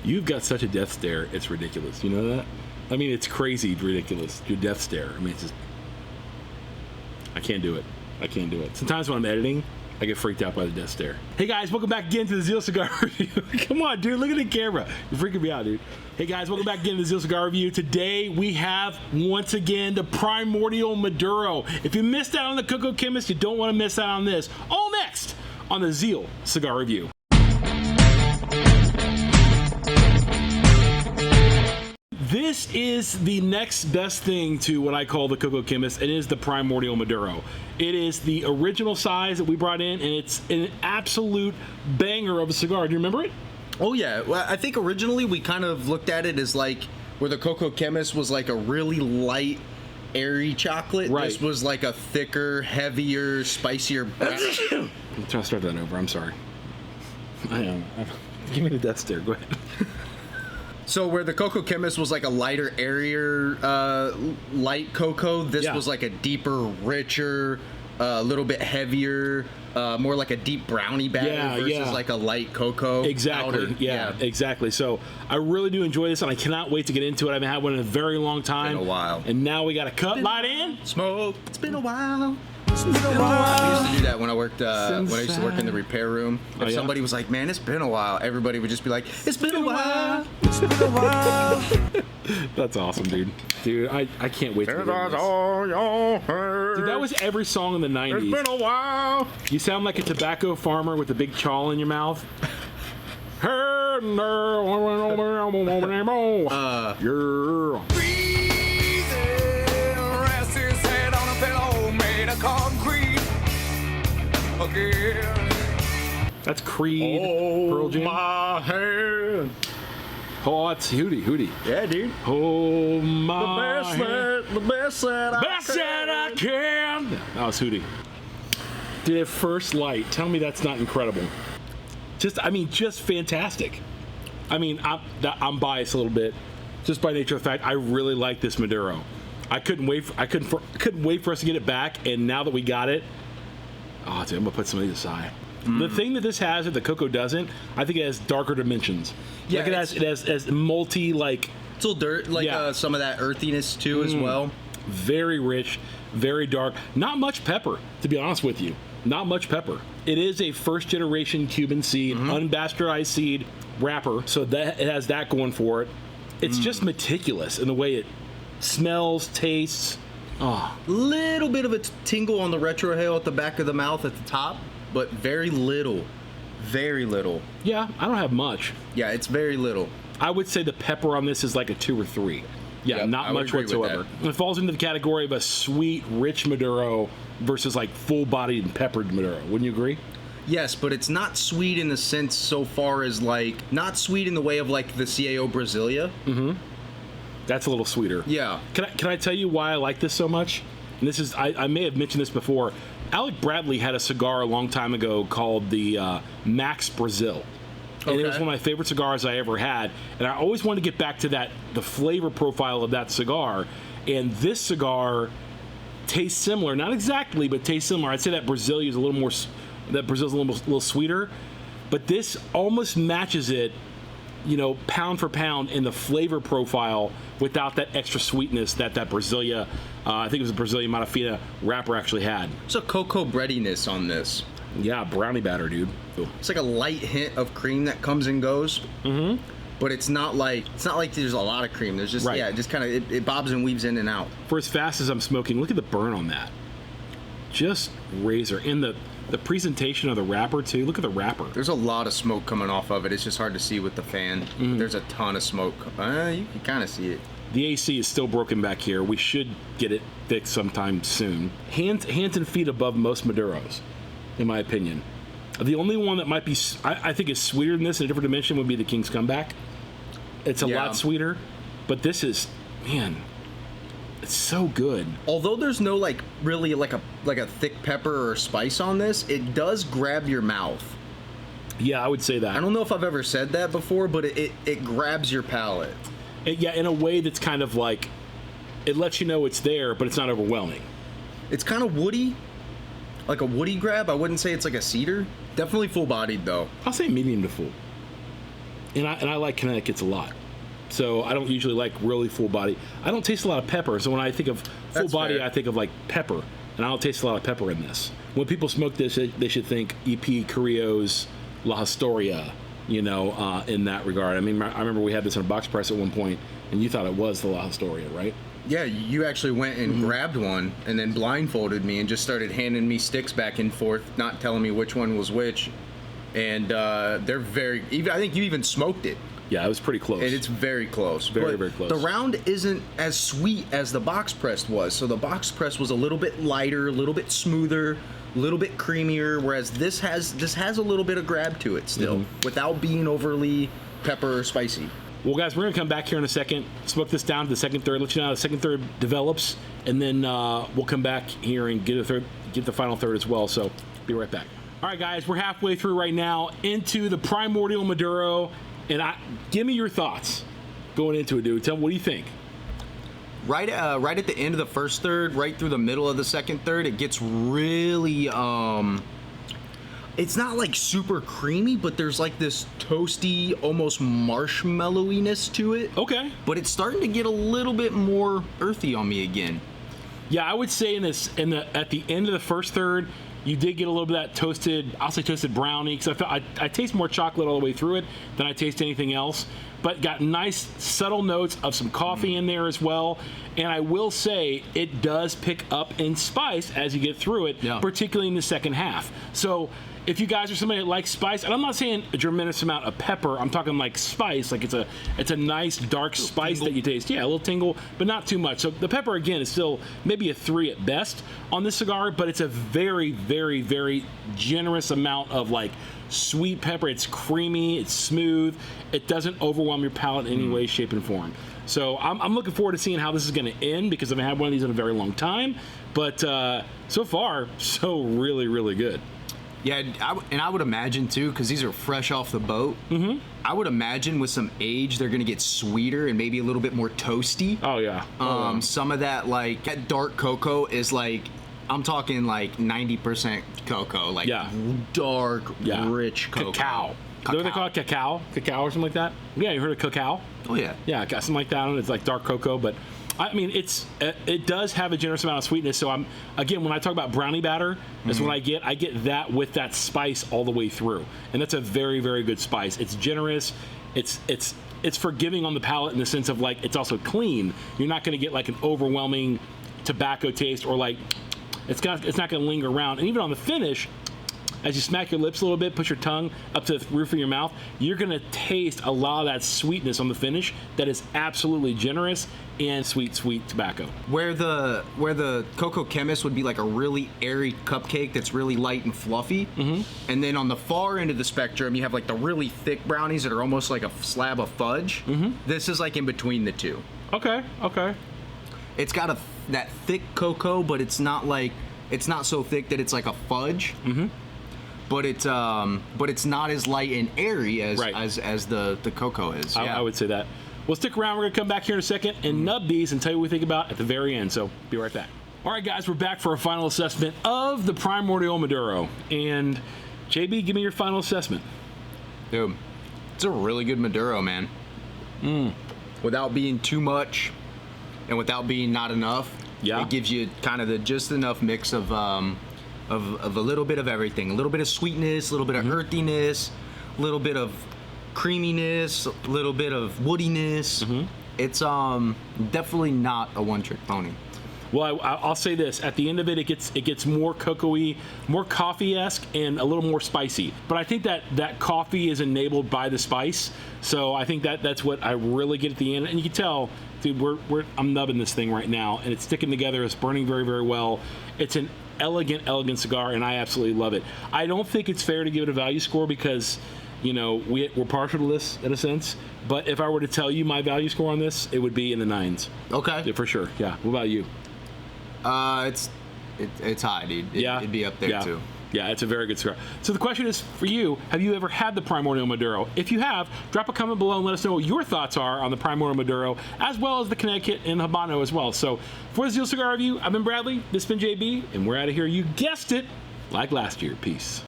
You've got such a death stare, it's ridiculous. You know that? I mean, it's crazy ridiculous. Your death stare. I mean, it's just... I can't do it. I can't do it. Sometimes when I'm editing, I get freaked out by the death stare. Hey guys, welcome back again to the Zeal Cigar Review. Come on, dude, look at the camera. You're freaking me out, dude. Hey guys, welcome back again to the Zeal Cigar Review. Today we have, once again, the Primordial Maduro. If you missed out on the Coco Chemist, you don't want to miss out on this. All next on the Zeal Cigar Review. This is the next best thing to what I call the Coco Chemist. It is the Primordial Maduro. It is the original size that we brought in, and it's an absolute banger of a cigar. Do you remember it? Oh yeah, well, I think originally we kind of looked at it as like where the Coco Chemist was like a really light, airy chocolate. Right. This was like a thicker, heavier, spicier. I'm trying to start that over. I'm sorry. I am. Give me the death stare. Go ahead. So where the Coco Chemist was like a lighter, airier, light cocoa, this was like a deeper, richer, a little bit heavier, more like a deep brownie batter versus like a light cocoa. Exactly. powder. Yeah, exactly. So I really do enjoy this, and I cannot wait to get into it. I haven't had one in a very long time. It's been a while. And now we got to cut, light in, smoke. It's been a while. I used to do that when I worked when I used to work in the repair room. If somebody was like, "Man, it's been a while," everybody would just be like, "It's been a while. It's been a while." That's awesome, dude. Dude, I can't wait to get into this. Dude, that was every song in the 90s. It's been a while. You sound like a tobacco farmer with a big chawl in your mouth. Concrete again. That's Creed. Pearl Jam. My hand. Oh, it's Hootie. Yeah, dude. Oh my. The best that I can. That was Hootie. Dude, at first light, tell me that's not incredible. Just fantastic. I mean, I'm biased a little bit, just by nature of the fact I really like this Maduro. I couldn't wait for us to get it back, and now that we got it, oh, dude, I'm gonna put some of these aside. The thing that this has that the Coco doesn't, I think it has darker dimensions. Yeah, like it has multi, like, it's a little dirt, like some of that earthiness too as well. Very rich, very dark. Not much pepper, to be honest with you. Not much pepper. It is a first generation Cuban seed, unbastardized seed wrapper, so that it has that going for it. It's just meticulous in the way it smells, tastes. Little bit of a tingle on the retrohale at the back of the mouth at the top, but very little. Yeah, I don't have much. Yeah, it's very little. I would say the pepper on this is like a 2 or 3. Yeah, Yep, not much whatsoever. It falls into the category of a sweet, rich Maduro versus like full-bodied and peppered Maduro. Wouldn't you agree? Yes, but it's not sweet in the sense so far as like, not sweet in the way of like the CAO Brasilia. That's a little sweeter. Yeah. Can I tell you why I like this so much? And this is, I may have mentioned this before. Alec Bradley had a cigar a long time ago called the Max Brazil. And it was one of my favorite cigars I ever had. And I always wanted to get back to the flavor profile of that cigar. And this cigar tastes similar. Not exactly, but tastes similar. I'd say that Brazilian is a little more, Brazil's a little sweeter. But this almost matches it, you know, pound for pound in the flavor profile without that extra sweetness that Brasilia, I think it was the Brazilian Matafina wrapper actually had. There's a cocoa breadiness on this. Yeah, brownie batter, dude. It's like a light hint of cream that comes and goes. But it's not like there's a lot of cream. There's just it just kind of it bobs and weaves in and out. For as fast as I'm smoking, look at the burn on that. Just razor. In the presentation of the wrapper too. Look at the wrapper. There's a lot of smoke coming off of it. It's just hard to see with the fan. There's a ton of smoke. You can kind of see it. The AC is still broken back here. We should get it fixed sometime soon. Hands and feet above most Maduros, in my opinion. The only one that might be, I think, is sweeter than this in a different dimension would be the King's Comeback. It's a lot sweeter, but this is, man, it's so good. Although there's no like really like a thick pepper or spice on this, it does grab your mouth. Yeah, I would say that. I don't know if I've ever said that before, but it grabs your palate. Yeah, in a way that's kind of like, it lets you know it's there, but it's not overwhelming. It's kind of woody, like a woody grab. I wouldn't say it's like a cedar. Definitely full-bodied though. I'll say medium to full. and I like Connecticut's a lot. So I don't usually like really full body. I don't taste a lot of pepper. So when I think of full body, I think of like pepper, and I don't taste a lot of pepper in this. When people smoke this, they should think EP Carrillo's La Historia, you know, in that regard. I mean, I remember we had this in a box press at one point, and you thought it was the La Historia, right? Yeah, you actually went and grabbed one and then blindfolded me and just started handing me sticks back and forth, not telling me which one was which. And they're very, I think you even smoked it. Yeah, it was pretty close. And it's very close. Very, very close. The round isn't as sweet as the box pressed was. So the box press was a little bit lighter, a little bit smoother, a little bit creamier, whereas this has a little bit of grab to it still, without being overly pepper or spicy. Well, guys, we're going to come back here in a second, smoke this down to the second third, let you know how the second third develops, and then we'll come back here and get the final third as well. So be right back. All right, guys, we're halfway through right now into the Primordial Maduro, and give me your thoughts going into it, dude. Tell me, what do you think? Right at the end of the first third, right through the middle of the second third, it gets really it's not like super creamy, but there's like this toasty, almost marshmallowiness to it. Okay. But it's starting to get a little bit more earthy on me again. Yeah, I would say at the end of the first third, you did get a little bit of that toasted, I'll say toasted brownie, because I taste more chocolate all the way through it than I taste anything else. But got nice subtle notes of some coffee in there as well. And I will say it does pick up in spice as you get through it, particularly in the second half. So if you guys are somebody that likes spice, and I'm not saying a tremendous amount of pepper, I'm talking like spice, like it's a nice dark spice that you taste. Yeah, a little tingle, but not too much. So the pepper, again, is still maybe a 3 at best on this cigar, but it's a very, very, very generous amount of like sweet pepper. It's creamy, it's smooth, it doesn't overwhelm your palate in any way, shape, and form. So I'm looking forward to seeing how this is going to end, because I haven't had one of these in a very long time, but so far, so really, really good. Yeah, and I would imagine too, because these are fresh off the boat. I would imagine with some age, they're gonna get sweeter and maybe a little bit more toasty. Oh yeah. Some of that, like that dark cocoa is like, I'm talking like 90% cocoa, like dark, rich cocoa. Cacao. What do they call it? Cacao or something like that? Yeah, you heard of cacao? Oh yeah. Yeah, got something like that. It's like dark cocoa, but I mean, it does have a generous amount of sweetness. So again, when I talk about brownie batter, that's what I get that with that spice all the way through, and that's a very, very good spice. It's generous. It's forgiving on the palate in the sense of like it's also clean. You're not going to get like an overwhelming tobacco taste, or like it's not going to linger around. And even on the finish, as you smack your lips a little bit, put your tongue up to the roof of your mouth, you're going to taste a lot of that sweetness on the finish that is absolutely generous and sweet tobacco. Where the Cocoa Chemist would be like a really airy cupcake that's really light and fluffy. And then on the far end of the spectrum, you have like the really thick brownies that are almost like a slab of fudge. This is like in between the two. Okay. It's got that thick cocoa, but it's not so thick that it's like a fudge. But it's not as light and airy as the cocoa is. I would say that. Well, stick around. We're gonna come back here in a second and nub these and tell you what we think about at the very end. So be right back. All right, guys, we're back for a final assessment of the Primordial Maduro. And JB, give me your final assessment. Dude, it's a really good Maduro, man. Without being too much and without being not enough. Yeah. It gives you kind of just enough mix of a little bit of everything. A little bit of sweetness, a little bit of earthiness, a little bit of creaminess, a little bit of woodiness. It's definitely not a one-trick pony. Well, I'll say this: at the end of it, it gets more cocoa-y, more coffee-esque, and a little more spicy. But I think that coffee is enabled by the spice. So I think that's what I really get at the end. And you can tell, dude, I'm nubbing this thing right now, and it's sticking together. It's burning very, very well. It's an elegant cigar, and I absolutely love it. I don't think it's fair to give it a value score because, you know, we're partial to this in a sense. But if I were to tell you my value score on this, it would be in the 9s. Okay. Yeah, for sure. Yeah. What about you? It's high, dude. It'd be up there too. Yeah, it's a very good cigar. So the question is for you, have you ever had the Primordial Maduro? If you have, drop a comment below and let us know what your thoughts are on the Primordial Maduro, as well as the Connecticut and Habano as well. So for the Zeal Cigar Review, I've been Bradley, this has been JB, and we're out of here. You guessed it, like last year. Peace.